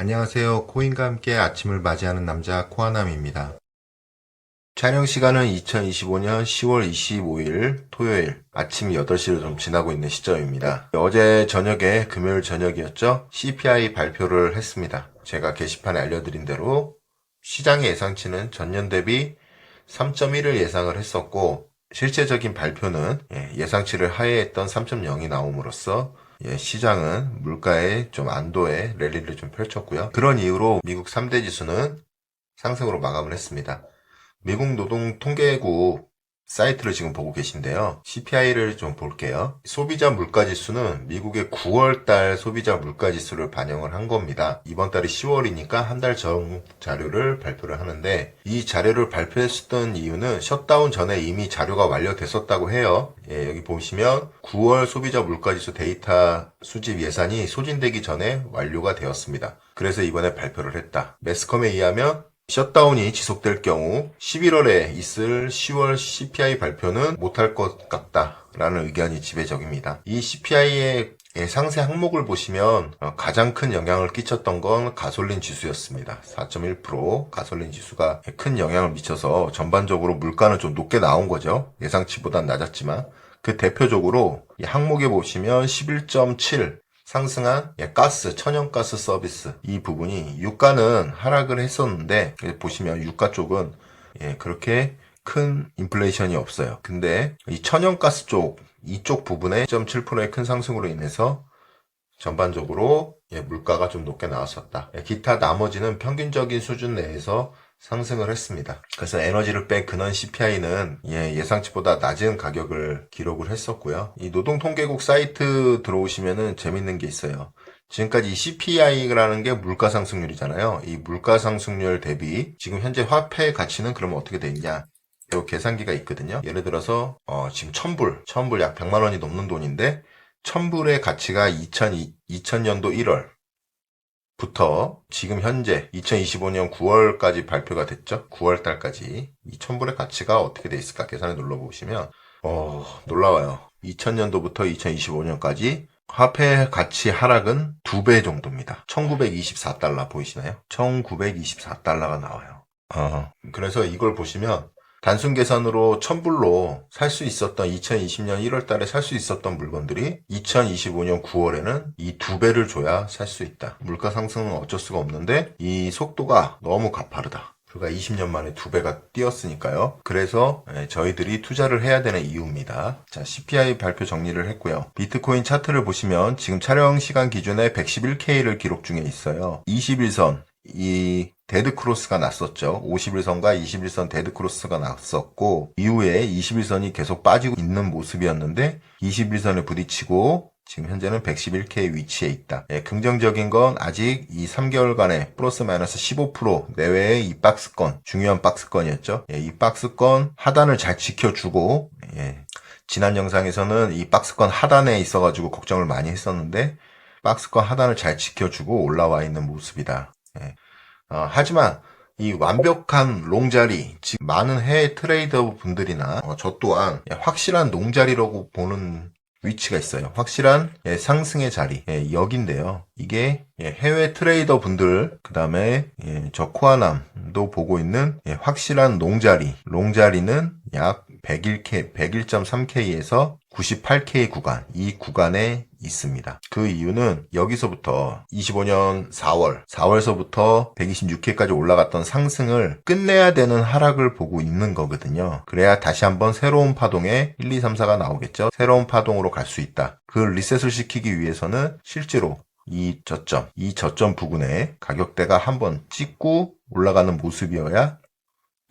안녕하세요. 코인과 함께 아침을 맞이하는 남자 코아남입니다. 촬영 시간은 2025년 10월 25일 토요일 아침 8시를 좀 지나고 있는 시점입니다. 어제 저녁에 금요일 저녁이었죠? CPI 발표를 했습니다. 제가 게시판에 알려드린 대로 시장의 예상치는 전년 대비 3.1을 예상을 했었고 실제적인 발표는 예상치를 하회했던 3.0이 나옴으로써 시장은 물가에 좀 안도의 랠리를 좀 펼쳤고요. 그런 이유로 미국 3대 지수는 상승으로 마감을 했습니다. 미국 노동통계국 사이트를 지금 보고 계신데요. CPI를 좀 볼게요. 소비자 물가지수는 미국의 9월달 소비자 물가지수를 반영을 한 겁니다. 이번 달이 10월이니까 한 달 전 자료를 발표를 하는데 이 자료를 발표했었던 이유는 셧다운 전에 이미 자료가 완료됐었다고 해요. 여기 보시면 9월 소비자 물가지수 데이터 수집 예산이 소진되기 전에 완료가 되었습니다. 그래서 이번에 발표를 했다. 매스컴에 의하면 셧다운이 지속될 경우 11월에 있을 10월 CPI 발표는 못할 것 같다라는 의견이 지배적입니다. 이 CPI의 상세 항목을 보시면 가장 큰 영향을 끼쳤던 건 가솔린 지수였습니다. 4.1% 가솔린 지수가 큰 영향을 미쳐서 전반적으로 물가는 좀 높게 나온 거죠. 예상치보단 낮았지만 그 대표적으로 이 항목에 보시면 11.7 상승한 가스, 천연가스 서비스 이 부분이 유가는 하락을 했었는데 보시면 유가 쪽은 그렇게 큰 인플레이션이 없어요. 근데 이 천연가스 쪽 이쪽 부분에 1.7%의 큰 상승으로 인해서 전반적으로 물가가 좀 높게 나왔었다. 기타 나머지는 평균적인 수준 내에서 상승을 했습니다. 그래서 에너지를 뺀 근원 CPI는 예상치보다 낮은 가격을 기록을 했었고요. 이 노동통계국 사이트 들어오시면은 재밌는 게 있어요. 지금까지 이 CPI라는 게 물가상승률이잖아요. 이 물가상승률 대비 지금 현재 화폐 가치는 그러면 어떻게 돼 있냐? 이 계산기가 있거든요. 예를 들어서 지금 1000불 약 100만 원이 넘는 돈인데 1000불의 가치가 2000년도 1월 부터 지금 현재 2025년 9월까지 발표가 됐죠. 9월 달까지 이 1000불의 가치가 어떻게 돼 있을까 계산을 눌러보시면 놀라워요. 2000년도부터 2025년까지 화폐 가치 하락은 2배 정도입니다. 1924달러 보이시나요? 1924달러가 나와요. 그래서 이걸 보시면 단순 계산으로 1000불로 살 수 있었던 2020년 1월 달에 살 수 있었던 물건들이 2025년 9월에는 이 2배를 줘야 살 수 있다. 물가 상승은 어쩔 수가 없는데 이 속도가 너무 가파르다. 불과 20년 만에 2배가 뛰었으니까요. 그래서 저희들이 투자를 해야 되는 이유입니다. 자, CPI 발표 정리를 했고요. 비트코인 차트를 보시면 지금 촬영 시간 기준에 111K를 기록 중에 있어요. 21선 이 데드크로스가 났었죠. 51선과 21선 데드크로스가 났었고 이후에 21선이 계속 빠지고 있는 모습이었는데 21선에 부딪히고 지금 현재는 111K 위치에 있다. 긍정적인 건 아직 이 3개월간의 플러스 마이너스 15% 내외의 이 박스권, 중요한 박스권이었죠. 이 박스권 하단을 잘 지켜주고 지난 영상에서는 이 박스권 하단에 있어가지고 걱정을 많이 했었는데 박스권 하단을 잘 지켜주고 올라와 있는 모습이다. 하지만 이 완벽한 롱자리, 즉 많은 해외 트레이더 분들이나 저 또한 확실한 롱자리라고 보는 위치가 있어요. 확실한 상승의 자리, 여긴데요. 이게 해외 트레이더 분들, 그 다음에 저 코아남도 보고 있는 확실한 롱자리, 롱자리는 약 101K, 101.3K에서 98K 구간, 이 구간에 있습니다. 그 이유는 여기서부터 25년 4월서부터 126K까지 올라갔던 상승을 끝내야 되는 하락을 보고 있는 거거든요. 그래야 다시 한번 새로운 파동에 1, 2, 3, 4가 나오겠죠. 새로운 파동으로 갈 수 있다. 그 리셋을 시키기 위해서는 실제로 이 저점 부근에 가격대가 한번 찍고 올라가는 모습이어야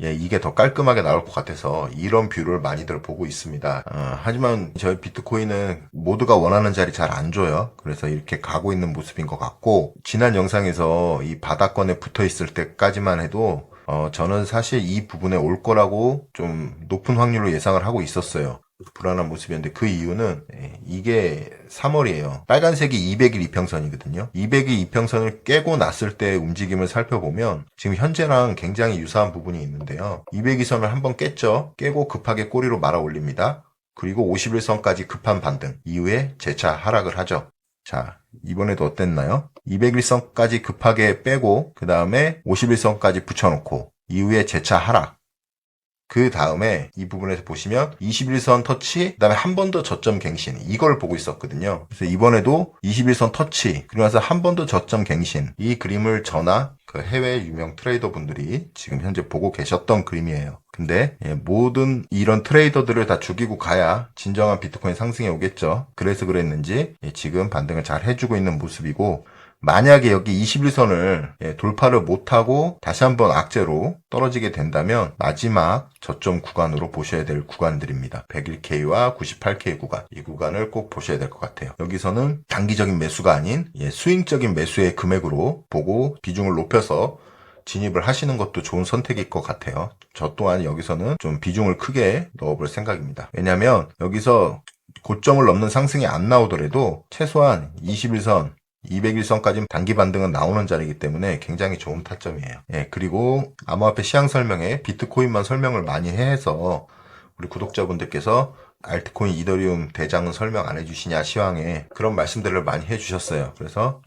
이게 더 깔끔하게 나올 것 같아서 이런 뷰를 많이들 보고 있습니다. 하지만 저희 비트코인은 모두가 원하는 자리 잘 안 줘요. 그래서 이렇게 가고 있는 모습인 것 같고 지난 영상에서 이 바닥권에 붙어 있을 때까지만 해도 저는 사실 이 부분에 올 거라고 좀 높은 확률로 예상을 하고 있었어요. 불안한 모습이었는데 그 이유는 이게 3월이에요. 빨간색이 200일 이평선이거든요. 200일 이평선을 깨고 났을 때 움직임을 살펴보면 지금 현재랑 굉장히 유사한 부분이 있는데요. 200일선을 한번 깼죠. 깨고 급하게 꼬리로 말아 올립니다. 그리고 51선까지 급한 반등 이후에 재차 하락을 하죠. 자, 이번에도 어땠나요? 200일선까지 급하게 빼고 그 다음에 50일선까지 붙여놓고 이후에 재차 하락. 그 다음에 이 부분에서 보시면 21선 터치, 그 다음에 한 번 더 저점 갱신, 이걸 보고 있었거든요. 그래서 이번에도 21선 터치, 그리고 나서 한 번 더 저점 갱신, 이 그림을 저나 그 해외 유명 트레이더 분들이 지금 현재 보고 계셨던 그림이에요. 근데 모든 이런 트레이더들을 다 죽이고 가야 진정한 비트코인 상승이 오겠죠. 그래서 그랬는지 지금 반등을 잘 해주고 있는 모습이고, 만약에 여기 21선을 돌파를 못하고 다시 한번 악재로 떨어지게 된다면 마지막 저점 구간으로 보셔야 될 구간들입니다. 101K와 98K 구간, 이 구간을 꼭 보셔야 될 것 같아요. 여기서는 단기적인 매수가 아닌 스윙적인 매수의 금액으로 보고 비중을 높여서 진입을 하시는 것도 좋은 선택일 것 같아요. 저 또한 여기서는 좀 비중을 크게 넣어볼 생각입니다. 왜냐하면 여기서 고점을 넘는 상승이 안 나오더라도 최소한 21선 200일선까지 단기 반등은 나오는 자리이기 때문에 굉장히 좋은 타점이에요. 그리고 암호화폐 시황 설명에 비트코인만 설명을 많이 해서 우리 구독자분들께서 알트코인 이더리움 대장은 설명 안 해주시냐 시황에 그런 말씀들을 많이 해주셨어요. 그래서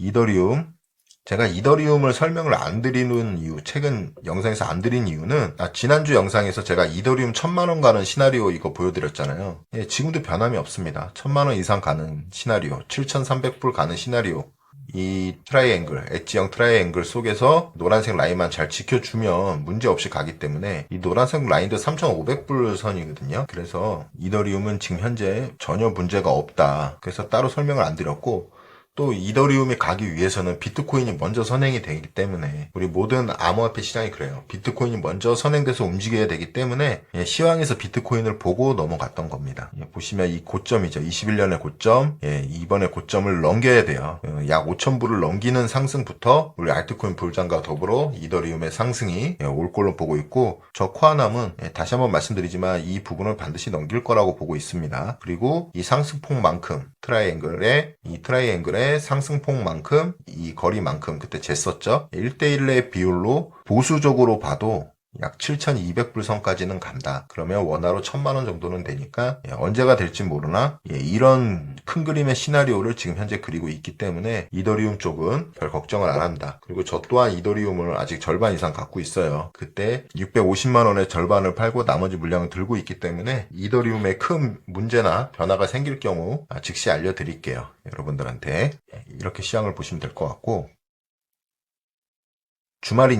제가 이더리움을 설명을 안 드리는 이유, 최근 영상에서 안 드린 이유는 지난주 영상에서 제가 이더리움 1000만원 가는 시나리오 이거 보여드렸잖아요. 지금도 변함이 없습니다. 1000만원 이상 가는 시나리오, 7300불 가는 시나리오, 이 트라이앵글, 엣지형 트라이앵글 속에서 노란색 라인만 잘 지켜주면 문제없이 가기 때문에 이 노란색 라인도 3,500불 선이거든요. 그래서 이더리움은 지금 현재 전혀 문제가 없다. 그래서 따로 설명을 안 드렸고, 또 이더리움이 가기 위해서는 비트코인이 먼저 선행이 되기 때문에 우리 모든 암호화폐 시장이 그래요. 비트코인이 먼저 선행돼서 움직여야 되기 때문에 시황에서 비트코인을 보고 넘어갔던 겁니다. 보시면 이 고점이죠. 21년의 고점, 이번에 고점을 넘겨야 돼요. 약 5,000불을 넘기는 상승부터 우리 알트코인 불장과 더불어 이더리움의 상승이 올 걸로 보고 있고, 저 코아남은 다시 한번 말씀드리지만 이 부분을 반드시 넘길 거라고 보고 있습니다. 그리고 이 상승폭만큼 이 트라이앵글의 상승폭만큼 이 거리만큼 그때 쟀었죠. 1대1의 비율로 보수적으로 봐도 약 7,200불 선까지는 간다. 그러면 원화로 1,000만원 정도는 되니까 언제가 될지 모르나 이런 큰 그림의 시나리오를 지금 현재 그리고 있기 때문에 이더리움 쪽은 별 걱정을 안 한다. 그리고 저 또한 이더리움을 아직 절반 이상 갖고 있어요. 그때 650만원의 절반을 팔고 나머지 물량을 들고 있기 때문에 이더리움에 큰 문제나 변화가 생길 경우 즉시 알려드릴게요. 여러분들한테 이렇게 시황을 보시면 될 것 같고, 주말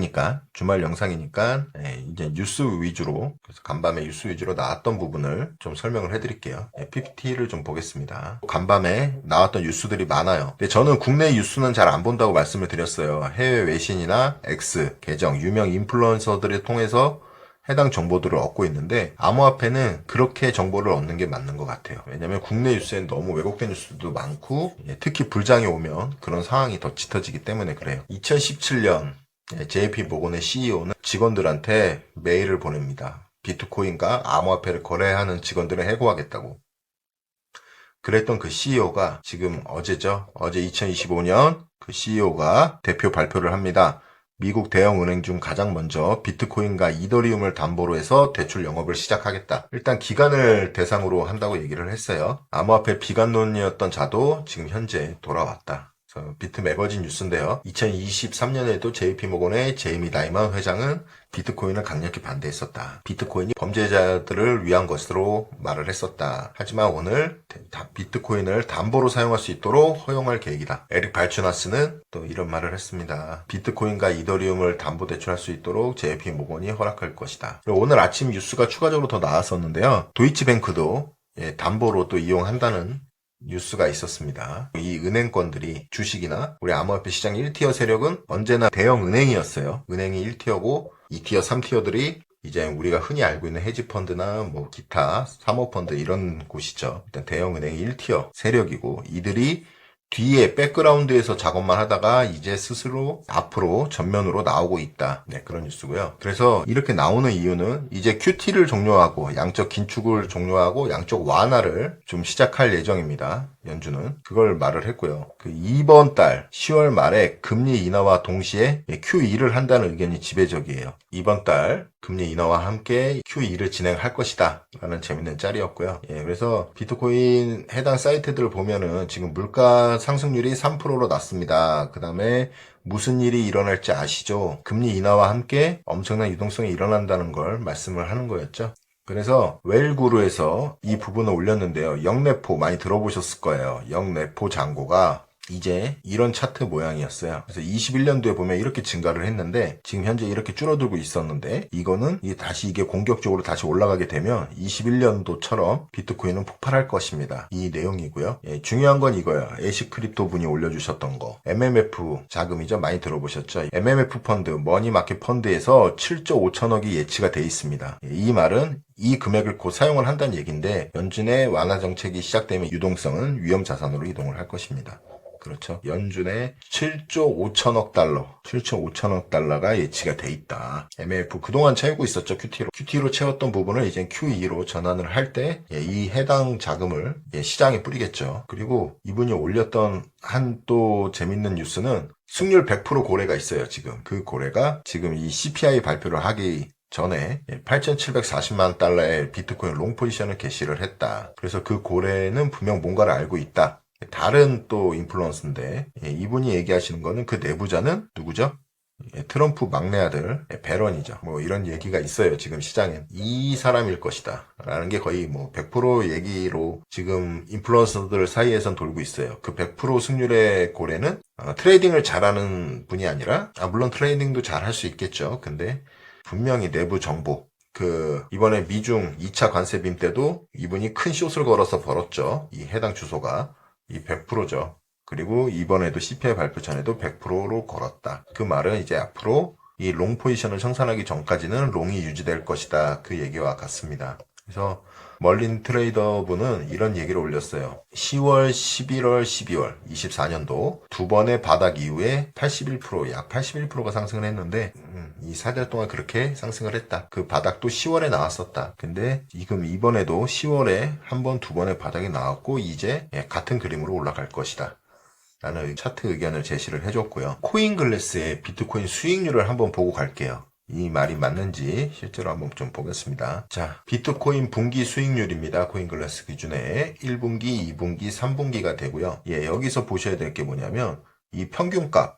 영상이니까 이제 뉴스 위주로, 그래서 간밤에 뉴스 위주로 나왔던 부분을 좀 설명을 해드릴게요. PPT를 좀 보겠습니다. 간밤에 나왔던 뉴스들이 많아요. 근데 저는 국내 뉴스는 잘 안 본다고 말씀을 드렸어요. 해외 외신이나 X 계정, 유명 인플루언서들을 통해서 해당 정보들을 얻고 있는데, 암호화폐는 그렇게 정보를 얻는 게 맞는 것 같아요. 왜냐면 국내 뉴스엔 너무 왜곡된 뉴스도 많고, 특히 불장이 오면 그런 상황이 더 짙어지기 때문에 그래요. 2017년 JP모건의 CEO는 직원들한테 메일을 보냅니다. 비트코인과 암호화폐를 거래하는 직원들을 해고하겠다고. 그랬던 그 CEO가 지금 어제 2025년 그 CEO가 대표 발표를 합니다. 미국 대형은행 중 가장 먼저 비트코인과 이더리움을 담보로 해서 대출 영업을 시작하겠다. 일단 기관을 대상으로 한다고 얘기를 했어요. 암호화폐 비관론이었던 자도 지금 현재 돌아왔다. 비트 매거진 뉴스인데요. 2023년에도 JP모건의 제이미 다이먼 회장은 비트코인을 강력히 반대했었다. 비트코인이 범죄자들을 위한 것으로 말을 했었다. 하지만 오늘 비트코인을 담보로 사용할 수 있도록 허용할 계획이다. 에릭 발추나스는 또 이런 말을 했습니다. 비트코인과 이더리움을 담보 대출할 수 있도록 JP모건이 허락할 것이다. 그리고 오늘 아침 뉴스가 추가적으로 더 나왔었는데요. 도이치뱅크도 담보로 또 이용한다는 뉴스가 있었습니다. 이 은행권들이 주식이나 우리 암호화폐 시장 1티어 세력은 언제나 대형 은행이었어요. 은행이 1티어고 2티어, 3티어들이 이제 우리가 흔히 알고 있는 헤지펀드나 뭐 기타 사모펀드 이런 곳이죠. 일단 대형 은행이 1티어 세력이고, 이들이 뒤에 백그라운드에서 작업만 하다가 이제 스스로 앞으로 전면으로 나오고 있다. 그런 뉴스고요. 그래서 이렇게 나오는 이유는 이제 QT를 종료하고 양적 긴축을 종료하고 양적 완화를 좀 시작할 예정입니다. 연준은 그걸 말을 했고요. 이번 달 10월 말에 금리 인하와 동시에 QE를 한다는 의견이 지배적이에요. 이번 달 금리 인하와 함께 QE를 진행할 것이다 라는 재밌는 짤이었고요. 그래서 비트코인 해당 사이트들을 보면은 지금 물가 상승률이 3%로 났습니다. 그 다음에 무슨 일이 일어날지 아시죠? 금리 인하와 함께 엄청난 유동성이 일어난다는 걸 말씀을 하는 거였죠. 그래서 웰구루에서 이 부분을 올렸는데요. 영래포 많이 들어보셨을 거예요. 영래포 잔고가 이제 이런 차트 모양이었어요. 그래서 21년도에 보면 이렇게 증가를 했는데 지금 현재 이렇게 줄어들고 있었는데 이거는 다시 이게 공격적으로 다시 올라가게 되면 21년도처럼 비트코인은 폭발할 것입니다. 이 내용이고요. 중요한 건 이거예요. 애쉬크립토 분이 올려주셨던 거. MMF 자금이죠. 많이 들어보셨죠? MMF 펀드, 머니마켓 펀드에서 7조 5천억이 예치가 돼 있습니다. 이 말은 이 금액을 곧 사용을 한다는 얘기인데 연준의 완화 정책이 시작되면 유동성은 위험 자산으로 이동을 할 것입니다. 그렇죠. 연준의 7조 5천억 달러, 7조 5천억 달러가 예치가 돼 있다. MLF 그동안 채우고 있었죠. QT로 채웠던 부분을 이제 QE로 전환을 할 때 이 해당 자금을 시장에 뿌리겠죠. 그리고 이분이 올렸던 한 또 재밌는 뉴스는 승률 100% 고래가 있어요. 지금 그 고래가 지금 이 CPI 발표를 하기 전에 8,740만 달러의 비트코인 롱 포지션을 개시를 했다. 그래서 그 고래는 분명 뭔가를 알고 있다. 다른 또 인플루언서인데 이분이 얘기하시는 거는 그 내부자는 누구죠? 트럼프 막내 아들 배런이죠. 뭐 이런 얘기가 있어요. 지금 시장엔 이 사람일 것이다 라는 게 거의 뭐 100% 얘기로 지금 인플루언서들 사이에선 돌고 있어요. 그 100% 승률의 고래는 트레이딩을 잘하는 분이 아니라 물론 트레이딩도 잘 할 수 있겠죠. 근데 분명히 내부 정보 이번에 미중 2차 관세 빔 때도 이분이 큰 숏을 걸어서 벌었죠. 이 해당 주소가 이 100%죠. 그리고 이번에도 CPI 발표 전에도 100%로 걸었다. 그 말은 이제 앞으로 이 롱 포지션을 청산하기 전까지는 롱이 유지될 것이다. 그 얘기와 같습니다. 그래서 멀린 트레이더 분은 이런 얘기를 올렸어요. 10월, 11월, 12월 24년도 두 번의 바닥 이후에 81%, 약 81%가 상승을 했는데 이 4달 동안 그렇게 상승을 했다. 그 바닥도 10월에 나왔었다. 근데 지금 이번에도 10월에 한 번, 두 번의 바닥이 나왔고 이제 같은 그림으로 올라갈 것이다. 라는 차트 의견을 제시를 해줬고요. 코인글래스의 비트코인 수익률을 한번 보고 갈게요. 이 말이 맞는지 실제로 한번 좀 보겠습니다. 자, 비트코인 분기 수익률입니다. 코인글래스 기준에 1분기, 2분기, 3분기가 되고요. 여기서 보셔야 될 게 뭐냐면 이 평균값,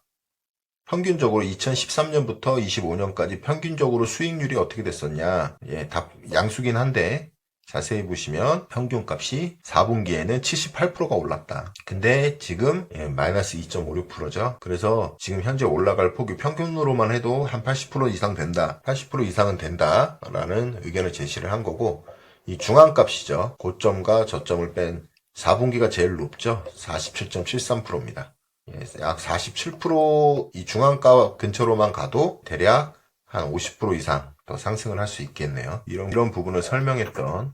평균적으로 2013년부터 25년까지 평균적으로 수익률이 어떻게 됐었냐. 다 양수긴 한데 자세히 보시면 평균값이 4분기에는 78%가 올랐다. 근데 지금 마이너스 2.56%죠. 그래서 지금 현재 올라갈 폭이 평균으로만 해도 한 80% 이상 된다. 80% 이상은 된다. 라는 의견을 제시를 한 거고 이 중앙값이죠. 고점과 저점을 뺀 4분기가 제일 높죠. 47.73%입니다. 약 47%이 중앙가 근처로만 가도 대략 한 50% 이상 더 상승을 할 수 있겠네요. 이런 부분을 설명했던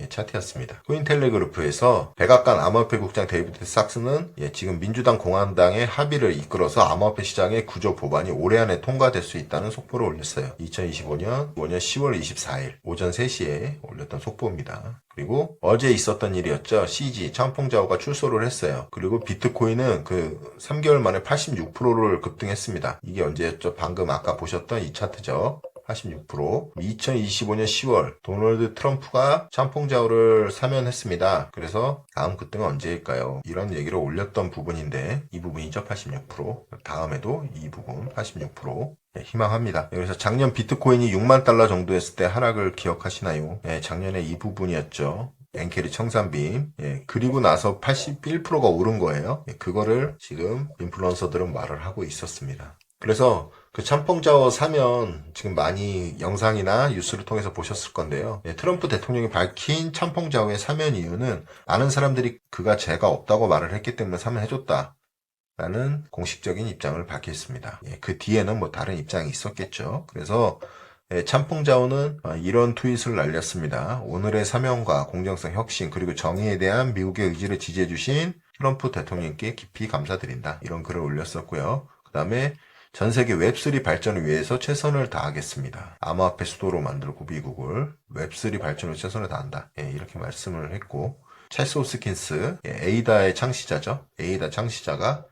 차트였습니다. 코인텔레그래프에서 백악관 암호화폐 국장 데이비드 sak스는 지금 민주당 공화당의 합의를 이끌어서 암호화폐 시장의 구조 보완이 올해 안에 통과될 수 있다는 속보를 올렸어요. 2025년 10월 24일 오전 3시에 올렸던 속보입니다. 그리고 어제 있었던 일이었죠. CG 청풍자오가 출소를 했어요. 그리고 비트코인은 그 3개월 만에 86%를 급등했습니다. 이게 언제였죠? 방금 아까 보셨던 이 차트죠. 86%. 2025년 10월 도널드 트럼프가 참퐁자오를 사면했습니다. 그래서 다음 급등은 언제일까요? 이런 얘기를 올렸던 부분인데 이 부분이죠. 86%. 다음에도 이 부분 86%. 희망합니다. 그래서 작년 비트코인이 6만 달러 정도 했을 때 하락을 기억하시나요? 작년에 이 부분이었죠. 엔캐리 청산빔. 그리고 나서 81%가 오른 거예요. 그거를 지금 인플루언서들은 말을 하고 있었습니다. 그래서 그 참펑자오 사면 지금 많이 영상이나 뉴스를 통해서 보셨을 건데요. 트럼프 대통령이 밝힌 참펑자오의 사면 이유는 많은 사람들이 그가 죄가 없다고 말을 했기 때문에 사면해줬다. 라는 공식적인 입장을 밝혔습니다. 그 뒤에는 뭐 다른 입장이 있었겠죠. 그래서 참풍자오는 이런 트윗을 날렸습니다. 오늘의 사명과 공정성 혁신 그리고 정의에 대한 미국의 의지를 지지해주신 트럼프 대통령께 깊이 감사드린다. 이런 글을 올렸었고요. 그 다음에 전 세계 웹3 발전을 위해서 최선을 다하겠습니다. 암호화폐 수도로 만들고 미국을 웹3 발전으로 최선을 다한다. 이렇게 말씀을 했고 찰스 호스킨스 에이다의 창시자죠. 에이다 창시자가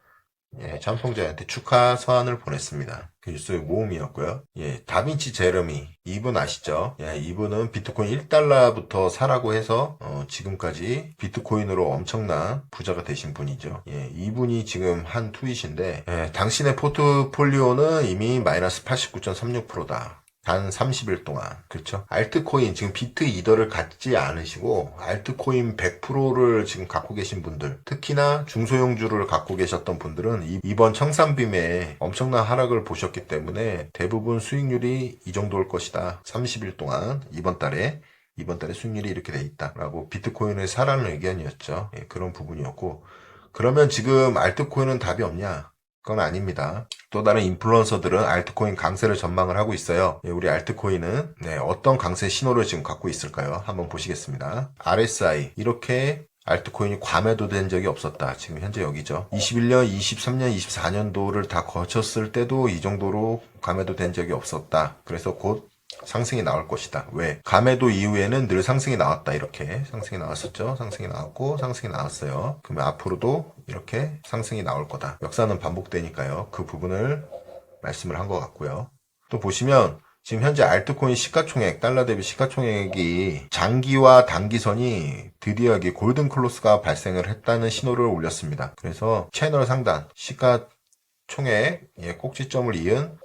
예, 참통자한테 축하 서한을 보냈습니다. 그 뉴스의 모음이었고요. 예, 다빈치 제르미 이분 아시죠? 예, 이분은 비트코인 1달러부터 사라고 해서 지금까지 비트코인으로 엄청난 부자가 되신 분이죠. 예, 이분이 지금 한 트윗인데 예, 당신의 포트폴리오는 이미 마이너스 89.36%다. 단 30일 동안. 그렇죠? 알트코인, 지금 비트 이더를 갖지 않으시고, 알트코인 100%를 지금 갖고 계신 분들, 특히나 중소형주를 갖고 계셨던 분들은 이번 청산빔에 엄청난 하락을 보셨기 때문에 대부분 수익률이 이 정도일 것이다. 30일 동안, 이번 달에 수익률이 이렇게 돼 있다라고 비트코인을 사라는 의견이었죠. 예, 그런 부분이었고, 그러면 지금 알트코인은 답이 없냐? 그건 아닙니다. 또 다른 인플루언서들은 알트코인 강세를 전망을 하고 있어요. 예, 우리 알트코인은 어떤 강세 신호를 지금 갖고 있을까요? 한번 보시겠습니다. RSI 이렇게 알트코인이 과매도된 적이 없었다. 지금 현재 여기죠. 21년, 23년, 24년도를 다 거쳤을 때도 이 정도로 과매도된 적이 없었다. 그래서 곧 상승이 나올 것이다. 왜? 가매도 이후에는 늘 상승이 나왔다. 이렇게 상승이 나왔었죠. 상승이 나왔고 상승이 나왔어요. 그러면 앞으로도 이렇게 상승이 나올 거다. 역사는 반복되니까요. 그 부분을 말씀을 한 것 같고요. 또 보시면 지금 현재 알트코인 시가총액, 달러 대비 시가총액이 장기와 단기선이 드디어 여기 골든 클로스가 발생을 했다는 신호를 올렸습니다. 그래서 채널 상단, 시가총액 꼭지점을 이은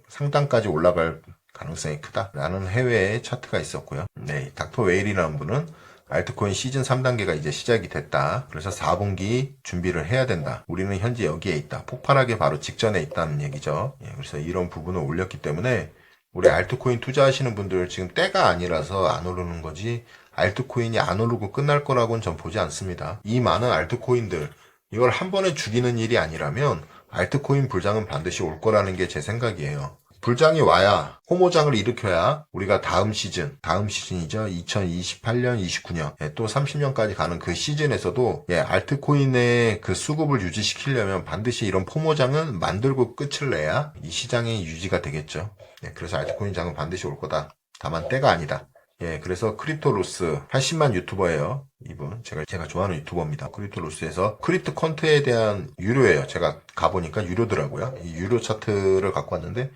상단까지 올라갈 가능성이 크다라는 해외의 차트가 있었고요. 네, 닥터 웨일이라는 분은 알트코인 시즌 3단계가 이제 시작이 됐다. 그래서 4분기 준비를 해야 된다. 우리는 현재 여기에 있다. 폭발하기 바로 직전에 있다는 얘기죠. 예, 그래서 이런 부분을 올렸기 때문에 우리 알트코인 투자하시는 분들 지금 때가 아니라서 안 오르는 거지 알트코인이 안 오르고 끝날 거라고는 전 보지 않습니다. 이 많은 알트코인들 이걸 한 번에 죽이는 일이 아니라면 알트코인 불장은 반드시 올 거라는 게 제 생각이에요. 불장이 와야 호모장을 일으켜야 우리가 다음 시즌이죠. 2028년, 29년 또 30년까지 가는 그 시즌에서도 알트코인의 그 수급을 유지시키려면 반드시 이런 포모장은 만들고 끝을 내야 이 시장이 유지가 되겠죠. 그래서 알트코인 장은 반드시 올 거다. 다만 때가 아니다. 그래서 크립토로스 80만 유튜버예요. 이분 제가 좋아하는 유튜버입니다. 크립토로스에서 크립토 컨트에 대한 유료예요. 제가 가보니까 유료더라고요. 이 유료 차트를 갖고 왔는데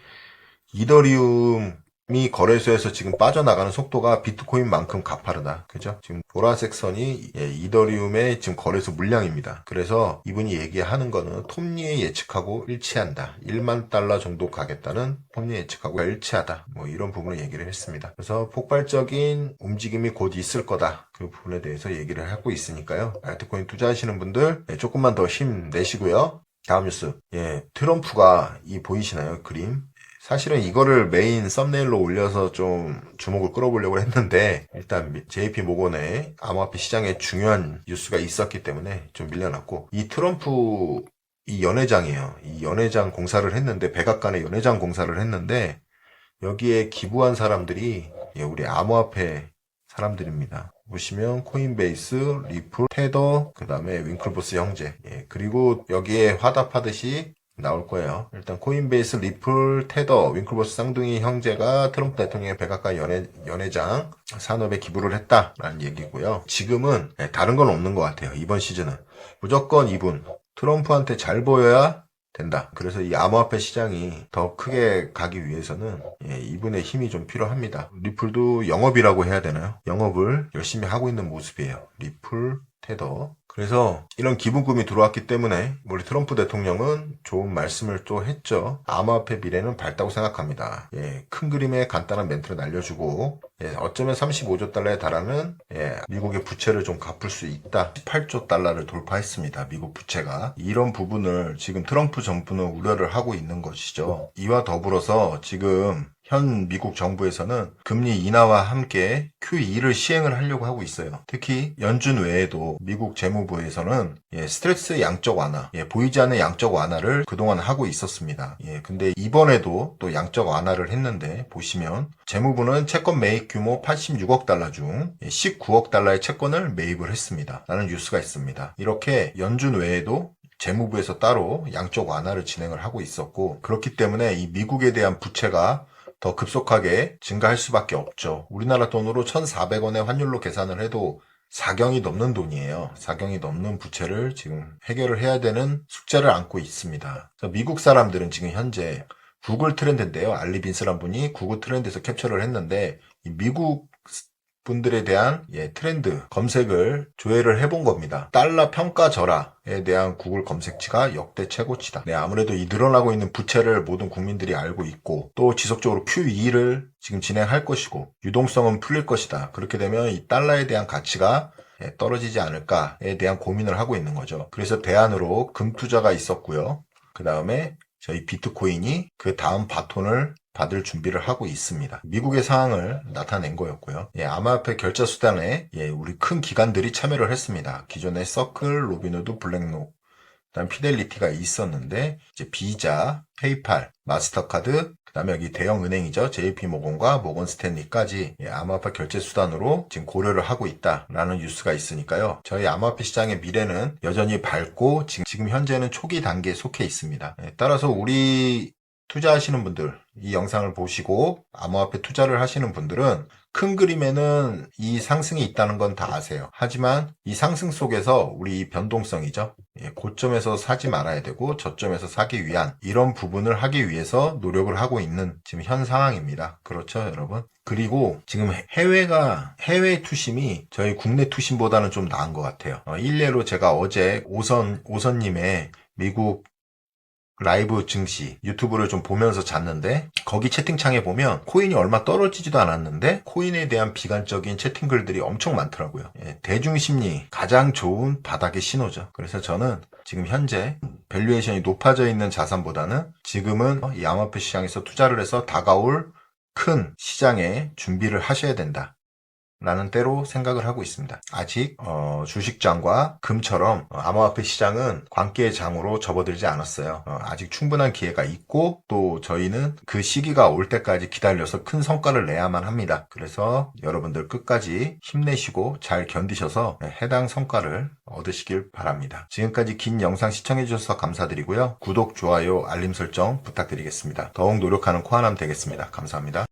이더리움이 거래소에서 지금 빠져나가는 속도가 비트코인만큼 가파르다. 그죠? 지금 보라색 선이 이더리움의 지금 거래소 물량입니다. 그래서 이분이 얘기하는 거는 톱니에 예측하고 일치한다. 1만 달러 정도 가겠다는 톱니 예측하고 일치하다. 뭐 이런 부분을 얘기를 했습니다. 그래서 폭발적인 움직임이 곧 있을 거다. 그 부분에 대해서 얘기를 하고 있으니까요. 알트코인 투자하시는 분들 조금만 더 힘내시고요. 다음 뉴스. 트럼프가 보이시나요? 그림. 사실은 이거를 메인 썸네일로 올려서 좀 주목을 끌어보려고 했는데 일단 JP 모건의 암호화폐 시장에 중요한 뉴스가 있었기 때문에 좀 밀려났고 이 트럼프 이 연회장이에요. 이 연회장 공사를 했는데 백악관에 연회장 공사를 했는데 여기에 기부한 사람들이 우리 암호화폐 사람들입니다. 보시면 코인베이스, 리플, 테더, 그 다음에 윙클보스 형제 그리고 여기에 화답하듯이 나올 거예요. 일단 코인베이스, 리플, 테더, 윙클버스 쌍둥이 형제가 트럼프 대통령의 백악관 연회장 산업에 기부를 했다라는 얘기고요. 지금은 다른 건 없는 것 같아요. 이번 시즌은 무조건 이분 트럼프한테 잘 보여야 된다. 그래서 이 암호화폐 시장이 더 크게 가기 위해서는 이분의 힘이 좀 필요합니다. 리플도 영업이라고 해야 되나요? 영업을 열심히 하고 있는 모습이에요. 리플, 테더. 그래서 이런 기부금이 들어왔기 때문에 우리 트럼프 대통령은 좋은 말씀을 또 했죠. 암호화폐 미래는 밝다고 생각합니다. 큰 그림의 간단한 멘트를 날려주고 어쩌면 35조 달러에 달하는 미국의 부채를 좀 갚을 수 있다. 18조 달러를 돌파했습니다. 미국 부채가. 이런 부분을 지금 트럼프 정부는 우려를 하고 있는 것이죠. 이와 더불어서 지금 현 미국 정부에서는 금리 인하와 함께 QE를 시행을 하려고 하고 있어요. 특히 연준 외에도 미국 재무부에서는 스트레스 양적 완화, 보이지 않는 양적 완화를 그동안 하고 있었습니다. 근데 이번에도 또 양적 완화를 했는데 보시면 재무부는 채권 매입 규모 86억 달러 중 19억 달러의 채권을 매입을 했습니다. 라는 뉴스가 있습니다. 이렇게 연준 외에도 재무부에서 따로 양적 완화를 진행을 하고 있었고 그렇기 때문에 이 미국에 대한 부채가 더 급속하게 증가할 수밖에 없죠. 우리나라 돈으로 1,400원의 환율로 계산을 해도 4경이 넘는 돈이에요. 4경이 넘는 부채를 지금 해결을 해야 되는 숙제를 안고 있습니다. 그래서 미국 사람들은 지금 현재 구글 트렌드인데요. 알리 빈스란 분이 구글 트렌드에서 캡처를 했는데 이 미국 분들에 대한 트렌드 검색을 조회를 해본 겁니다. 달러 평가절하에 대한 구글 검색치가 역대 최고치다. 네, 아무래도 이 늘어나고 있는 부채를 모든 국민들이 알고 있고 또 지속적으로 QE를 지금 진행할 것이고 유동성은 풀릴 것이다. 그렇게 되면 이 달러에 대한 가치가 떨어지지 않을까에 대한 고민을 하고 있는 거죠. 그래서 대안으로 금 투자가 있었고요. 그 다음에 저희 비트코인이 그 다음 바톤을 받을 준비를 하고 있습니다. 미국의 상황을 나타낸 거였고요. 암호화폐 결제 수단에 우리 큰 기관들이 참여를 했습니다. 기존에 서클, 로빈후드, 블랙록, 그다음 피델리티가 있었는데 이제 비자, 페이팔, 마스터카드, 그다음에 여기 대형 은행이죠. JP모건과 모건스탠리까지 암호화폐 결제 수단으로 지금 고려를 하고 있다라는 뉴스가 있으니까요. 저희 암호화폐 시장의 미래는 여전히 밝고 지금 현재는 초기 단계에 속해 있습니다. 따라서 우리 투자하시는 분들, 이 영상을 보시고 암호화폐 투자를 하시는 분들은 큰 그림에는 이 상승이 있다는 건 다 아세요. 하지만 이 상승 속에서 우리 변동성이죠. 고점에서 사지 말아야 되고 저점에서 사기 위한 이런 부분을 하기 위해서 노력을 하고 있는 지금 현 상황입니다. 그렇죠, 여러분? 그리고 지금 해외 투심이 저희 국내 투심보다는 좀 나은 것 같아요. 일례로 제가 어제 오선님의 미국 라이브 증시 유튜브를 좀 보면서 잤는데 거기 채팅창에 보면 코인이 얼마 떨어지지도 않았는데 코인에 대한 비관적인 채팅글들이 엄청 많더라고요. 대중심리 가장 좋은 바닥의 신호죠. 그래서 저는 지금 현재 밸류에이션이 높아져 있는 자산보다는 지금은 이 암호화폐 시장에서 투자를 해서 다가올 큰 시장에 준비를 하셔야 된다. 라는 때로 생각을 하고 있습니다. 아직 주식장과 금처럼 암호화폐 시장은 광기의 장으로 접어들지 않았어요. 아직 충분한 기회가 있고 또 저희는 그 시기가 올 때까지 기다려서 큰 성과를 내야만 합니다. 그래서 여러분들 끝까지 힘내시고 잘 견디셔서 해당 성과를 얻으시길 바랍니다. 지금까지 긴 영상 시청해주셔서 감사드리고요. 구독, 좋아요, 알림 설정 부탁드리겠습니다. 더욱 노력하는 코아남 되겠습니다. 감사합니다.